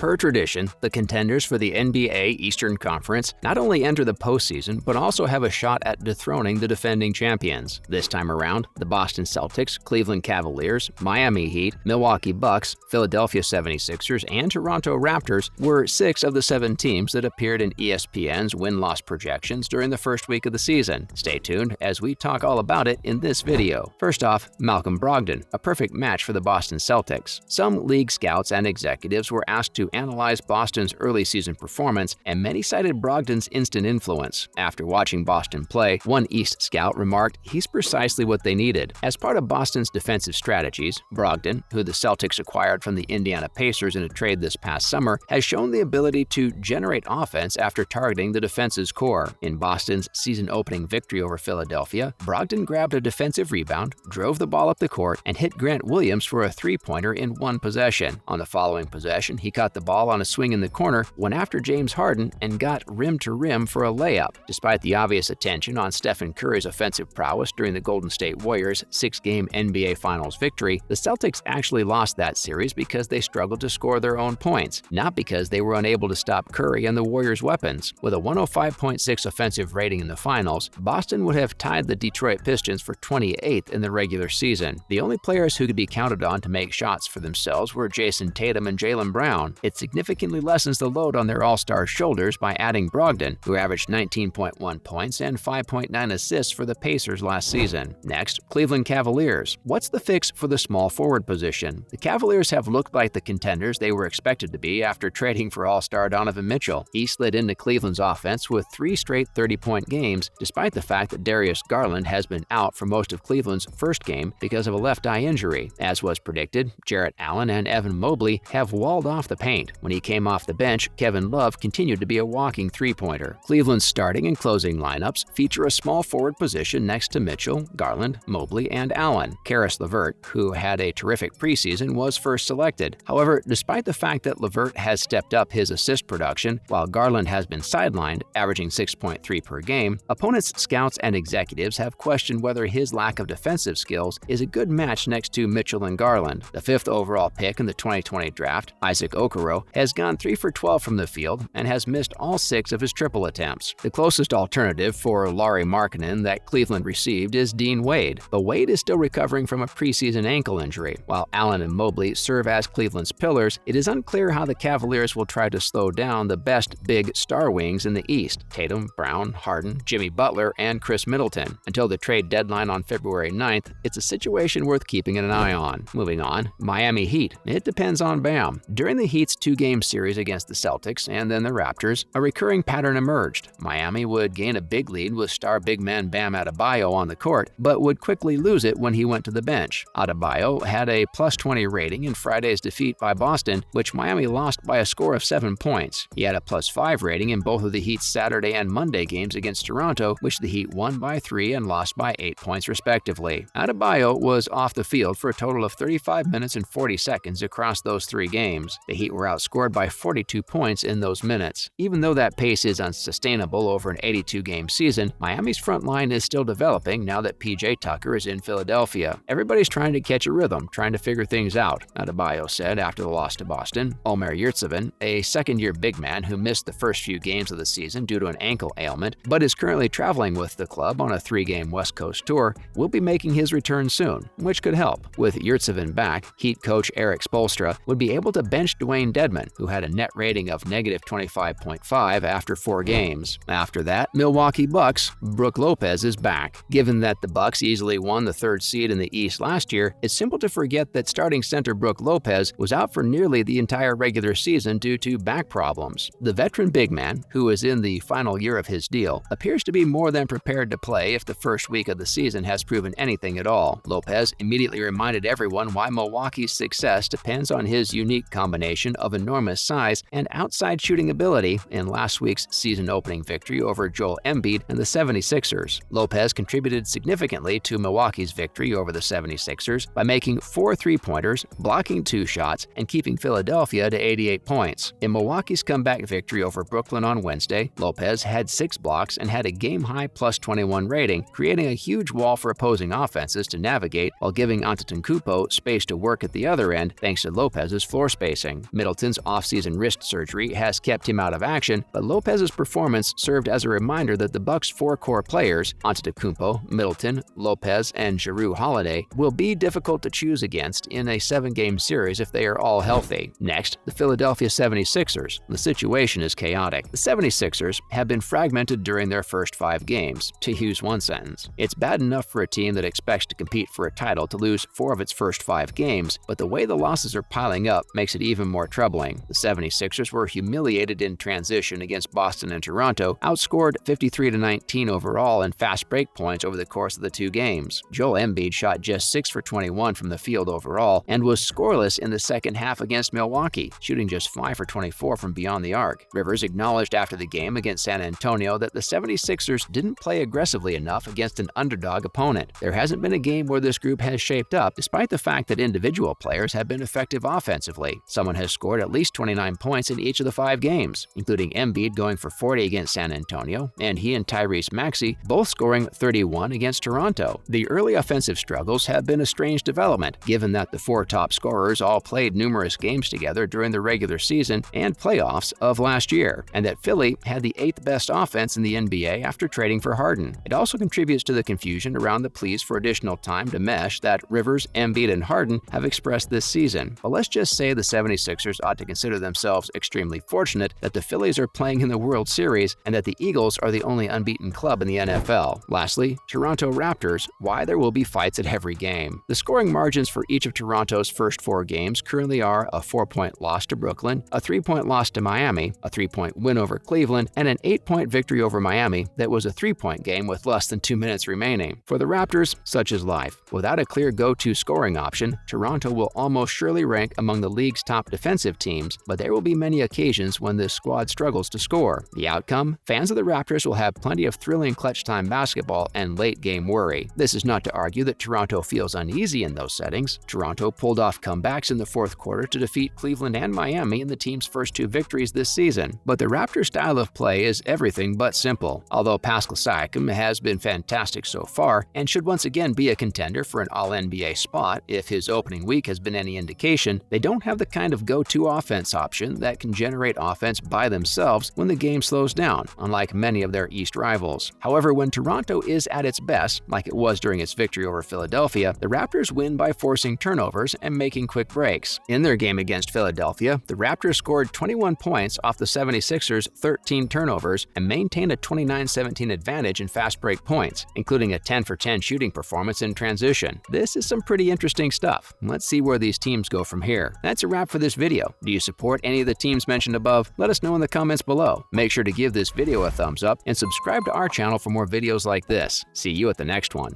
Per tradition, the contenders for the NBA Eastern Conference not only enter the postseason, but also have a shot at dethroning the defending champions. This time around, the Boston Celtics, Cleveland Cavaliers, Miami Heat, Milwaukee Bucks, Philadelphia 76ers, and Toronto Raptors were 6 of the 7 teams that appeared in ESPN's win-loss projections during the first week of the season. Stay tuned as we talk all about it in this video. First off, Malcolm Brogdon, a perfect match for the Boston Celtics. Some league scouts and executives were asked to analyze Boston's early season performance, and many cited Brogdon's instant influence. After watching Boston play, one East scout remarked he's precisely what they needed. As part of Boston's defensive strategies, Brogdon, who the Celtics acquired from the Indiana Pacers in a trade this past summer, has shown the ability to generate offense after targeting the defense's core. In Boston's season-opening victory over Philadelphia, Brogdon grabbed a defensive rebound, drove the ball up the court, and hit Grant Williams for a three-pointer in one possession. On the following possession, he caught the ball on a swing in the corner, went after James Harden, and got rim to rim for a layup. Despite the obvious attention on Stephen Curry's offensive prowess during the Golden State Warriors' 6-game NBA Finals victory, the Celtics actually lost that series because they struggled to score their own points, not because they were unable to stop Curry and the Warriors' weapons. With a 105.6 offensive rating in the finals, Boston would have tied the Detroit Pistons for 28th in the regular season. The only players who could be counted on to make shots for themselves were Jason Tatum and Jaylen Brown. It significantly lessens the load on their all-star shoulders by adding Brogdon, who averaged 19.1 points and 5.9 assists for the Pacers last season. Next, Cleveland Cavaliers. What's the fix for the small forward position? The Cavaliers have looked like the contenders they were expected to be after trading for All-Star Donovan Mitchell. He slid into Cleveland's offense with 3 straight 30-point games, despite the fact that Darius Garland has been out for most of Cleveland's first game because of a left eye injury. As was predicted, Jarrett Allen and Evan Mobley have walled off the paint. When he came off the bench, Kevin Love continued to be a walking three-pointer. Cleveland's starting and closing lineups feature a small forward position next to Mitchell, Garland, Mobley, and Allen. Caris LeVert, who had a terrific preseason, was first selected. However, despite the fact that LeVert has stepped up his assist production, while Garland has been sidelined, averaging 6.3 per game, opponents' scouts and executives have questioned whether his lack of defensive skills is a good match next to Mitchell and Garland. The 5th overall pick in the 2020 draft, Isaac Okoro, has gone 3 for 12 from the field and has missed all 6 of his triple attempts. The closest alternative for Lauri Markkanen that Cleveland received is Dean Wade, but Wade is still recovering from a preseason ankle injury. While Allen and Mobley serve as Cleveland's pillars, it is unclear how the Cavaliers will try to slow down the best big star wings in the East: Tatum, Brown, Harden, Jimmy Butler, and Chris Middleton. Until the trade deadline on February 9th, it's a situation worth keeping an eye on. Moving on, Miami Heat. It depends on Bam. During the Heat's 2-game series against the Celtics and then the Raptors, a recurring pattern emerged. Miami would gain a big lead with star big man Bam Adebayo on the court, but would quickly lose it when he went to the bench. Adebayo had a +20 rating in Friday's defeat by Boston, which Miami lost by a score of 7 points. He had a +5 rating in both of the Heat's Saturday and Monday games against Toronto, which the Heat won by 3 and lost by 8 points respectively. Adebayo was off the field for a total of 35 minutes and 40 seconds across those 3 games. The Heat were outscored by 42 points in those minutes. Even though that pace is unsustainable over an 82-game season, Miami's front line is still developing now that PJ Tucker is in Philadelphia. Everybody's trying to catch a rhythm, trying to figure things out, Adebayo said after the loss to Boston. Omer Yurtseven, a second-year big man who missed the first few games of the season due to an ankle ailment, but is currently traveling with the club on a 3-game West Coast tour, will be making his return soon, which could help. With Yurtseven back, Heat coach Eric Spoelstra would be able to bench Dwayne Dedmon, who had a net rating of -25.5 after 4 games. After that, Milwaukee Bucks. Brook Lopez is back. Given that the Bucks easily won the 3rd seed in the East last year, it's simple to forget that starting center Brook Lopez was out for nearly the entire regular season due to back problems. The veteran big man, who is in the final year of his deal, appears to be more than prepared to play if the first week of the season has proven anything at all. Lopez immediately reminded everyone why Milwaukee's success depends on his unique combination of enormous size and outside shooting ability in last week's season-opening victory over Joel Embiid and the 76ers. Lopez contributed significantly to Milwaukee's victory over the 76ers by making 4 three-pointers, blocking 2 shots, and keeping Philadelphia to 88 points. In Milwaukee's comeback victory over Brooklyn on Wednesday, Lopez had 6 blocks and had a game-high +21 rating, creating a huge wall for opposing offenses to navigate while giving Antetokounmpo space to work at the other end thanks to Lopez's floor spacing. Middleton Middleton's offseason wrist surgery has kept him out of action, but Lopez's performance served as a reminder that the Bucks' four core players, Antetokounmpo, Middleton, Lopez, and Jrue Holiday, will be difficult to choose against in a 7-game series if they are all healthy. Next, the Philadelphia 76ers. The situation is chaotic. The 76ers have been fragmented during their first 5 games. To use one sentence, it's bad enough for a team that expects to compete for a title to lose 4 of its first 5 games, but the way the losses are piling up makes it even more troubling. The 76ers were humiliated in transition against Boston and Toronto, outscored 53-19 overall in fast break points over the course of the 2 games. Joel Embiid shot just 6 for 21 from the field overall and was scoreless in the second half against Milwaukee, shooting just 5 for 24 from beyond the arc. Rivers acknowledged after the game against San Antonio that the 76ers didn't play aggressively enough against an underdog opponent. There hasn't been a game where this group has shaped up, despite the fact that individual players have been effective offensively. Someone has scored at least 29 points in each of the 5 games, including Embiid going for 40 against San Antonio, and he and Tyrese Maxey both scoring 31 against Toronto. The early offensive struggles have been a strange development, given that the 4 top scorers all played numerous games together during the regular season and playoffs of last year, and that Philly had the 8th best offense in the NBA after trading for Harden. It also contributes to the confusion around the pleas for additional time to mesh that Rivers, Embiid, and Harden have expressed this season. But let's just say the 76ers ought to consider themselves extremely fortunate that the Phillies are playing in the World Series and that the Eagles are the only unbeaten club in the NFL. Lastly, Toronto Raptors, why there will be fights at every game. The scoring margins for each of Toronto's first 4 games currently are a 4-point loss to Brooklyn, a 3-point loss to Miami, a 3-point win over Cleveland, and an 8-point victory over Miami that was a 3-point game with less than 2 minutes remaining. For the Raptors, such is life. Without a clear go-to scoring option, Toronto will almost surely rank among the league's top defensive teams, but there will be many occasions when this squad struggles to score. The outcome? Fans of the Raptors will have plenty of thrilling clutch-time basketball and late-game worry. This is not to argue that Toronto feels uneasy in those settings. Toronto pulled off comebacks in the fourth quarter to defeat Cleveland and Miami in the team's first 2 victories this season. But the Raptors' style of play is everything but simple. Although Pascal Siakam has been fantastic so far and should once again be a contender for an All-NBA spot if his opening week has been any indication, they don't have the kind of go-to offense option that can generate offense by themselves when the game slows down, unlike many of their East rivals. However, when Toronto is at its best, like it was during its victory over Philadelphia, the Raptors win by forcing turnovers and making quick breaks. In their game against Philadelphia, the Raptors scored 21 points off the 76ers' 13 turnovers and maintained a 29-17 advantage in fast break points, including a 10-for-10 shooting performance in transition. This is some pretty interesting stuff. Let's see where these teams go from here. That's a wrap for this video. Do you support any of the teams mentioned above? Let us know in the comments below. Make sure to give this video a thumbs up and subscribe to our channel for more videos like this. See you at the next one.